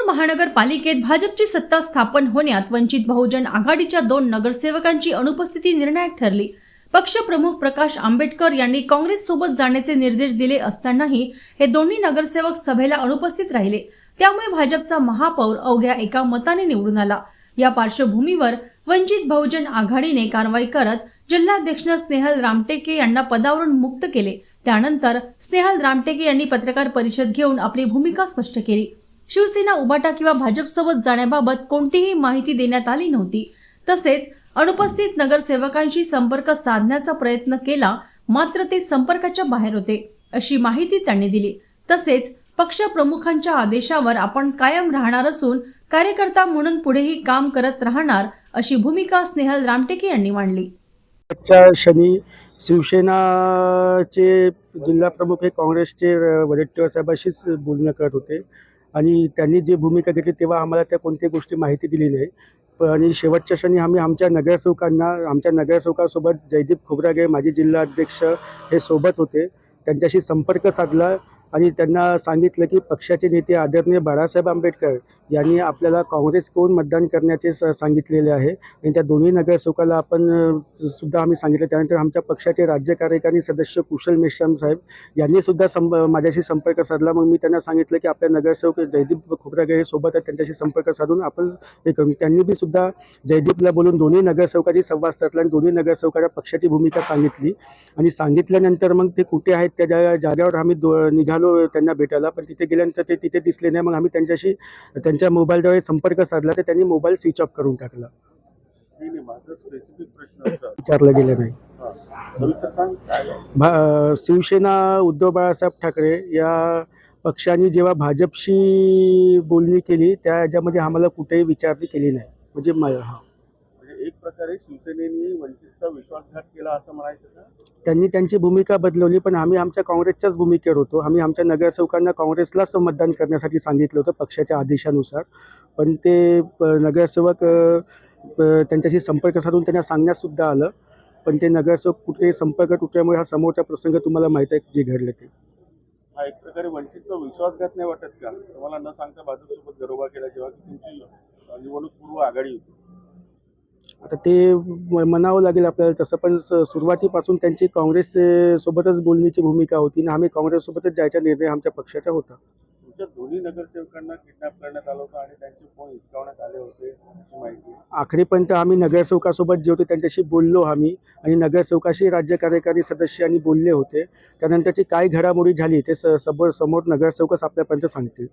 इंदापूर महानगरपालिकेत भाजपची सत्ता स्थापन होण्यात वंचित बहुजन आघाडीच्या 2 नगरसेवकांची अनुपस्थिती निर्णायक ठरली। पक्षप्रमुख प्रकाश आंबेडकर यांनी काँग्रेस सोबत जाण्याचे निर्देश दिले असतानाही हे दोन्ही नगरसेवक सभेला अनुपस्थित राहिले। त्यामुळे भाजपचा महापौर अवघ्या एका मताने निवडून आला। या पार्श्वभूमीवर वंचित बहुजन आघाडीने कारवाई करत जिल्हाध्यक्ष स्नेहल रामटेके यांना पदावरून मुक्त केले। त्यानंतर स्नेहल रामटेके यांनी पत्रकार परिषद घेऊन आपली भूमिका स्पष्ट केली। शिवसेना उभाटा किंवा भाजपसोबत जाण्याबाबत कोणतीही माहिती देण्यात आली नव्हती। तसेच अनुपस्थित नगरसेवकांशी संपर्क साधण्याचा प्रयत्न केला, मात्र ते संपर्काच्या बाहेर होते अशी माहिती त्यांनी दिली। तसेच पक्षप्रमुखांच्या आदेशावर आपण कायम राहणार असून कार्यकर्ता म्हणून पुढेही काम करत राहणार अशी भूमिका स्नेहल रामटेके यांनी मांडली। शनी शिवसेनाचे जिल्हा प्रमुख हे काँग्रेसचे वडेट्टीवार साहेबांशीच बोलणं करत होते आणि त्यांनी जी भूमिका घेतली तेव्हा आम्हाला त्या कोणत्याही गोष्टी माहिती दिली नाही। आणि शेवटच्या क्षणी आम्ही आमच्या नगरसेवकासोबत जयदीप खोब्रागडे माजी जिल्हा अध्यक्ष हे सोबत होते, त्यांच्याशी संपर्क साधला आणि त्यांना सांगितलं की पक्षाचे नेते आदरणीय बाळासाहेब आंबेडकर यांनी आपल्याला काँग्रेसकडून मतदान करण्याचे सांगितलेले आहे आणि त्या दोन्ही नगरसेवकाला आपण सुद्धा आम्ही सांगितलं। त्यानंतर आमच्या पक्षाचे राज्य कार्यकारी सदस्य कुशल मेश्राम साहेब यांनी सुद्धा माझ्याशी संपर्क साधला। मग मी त्यांना सांगितलं की आपल्या नगरसेवक जयदीप खोब्रागडे सोबत आहेत, त्यांच्याशी संपर्क साधून आपण हे करू। त्यांनी बी सुद्धा जयदीपला बोलून दोन्ही नगरसेवकांशी संवाद साधला आणि दोन्ही नगरसेवकांना पक्षाची भूमिका सांगितली आणि सांगितल्यानंतर मग ते कुठे आहेत त्या जागेवर आम्ही निघालो त्यांना भेटायला। पण तिथे गेल्यानंतर ते तिथे दिसले नाही। मग आम्ही त्यांच्या मोबाईलद्वारे संपर्क साधला तर त्यांनी मोबाईल स्विच ऑफ करून टाकला। माझा स्पेसिफिक प्रश्न विचारलं गेलं नाही। शिवसेना उद्धव बाळासाहेब ठाकरे या पक्षाने जेव्हा भाजपशी बोलणी केली त्या याच्यामध्ये आम्हाला कुठेही विचारणी केली नाही। म्हणजे एक प्रकारे शिवसेनेने वंचितचा विश्वासघात केला असं म्हणायचं का? त्यांनी त्यांची भूमिका बदलवली, पण आम्ही आमच्या काँग्रेसच्याच भूमिकेवर होतो। आम्ही आमच्या नगरसेवकांना काँग्रेसलाच मतदान करण्यासाठी सांगितलं होतं पक्षाच्या आदेशानुसार, पण ते नगरसेवक त्यांच्याशी संपर्क साधून त्यांना सांगण्यासुद्धा आलं, पण ते नगरसेवक कुठे संपर्क तुटल्यामुळे हा समोरचा प्रसंग तुम्हाला माहीत आहे जे घडलं ते। हा एक प्रकारे वंचितचा विश्वासघात नाही वाटत का? तुम्हाला न सांगता भाजपसोबत गरोबा केला जेव्हा तुमची निवडणूक पूर्व आघाडी होती। आता ते म्हणावं लागेल आपल्याला तसं, पण सुरुवातीपासून त्यांची काँग्रेस सोबतच बोलण्याची भूमिका होती आणि आम्ही काँग्रेससोबतच जायचा निर्णय आमच्या पक्षाचा होता। तुमच्या दोन्ही नगरसेवकांना किडनॅप करण्यात आलं होतं आणि त्यांचे फोन हिसकावण्यात आले होते अशी माहिती आहे। आखरीपर्यंत आम्ही नगरसेवकासोबत जे होते त्यांच्याशी बोललो आम्ही आणि नगरसेवकाशी राज्य कार्यकारी सदस्यांनी बोलले होते। त्यानंतरची काय घडामोडी झाली ते समोर नगरसेवकच आपल्यापर्यंत सांगतील।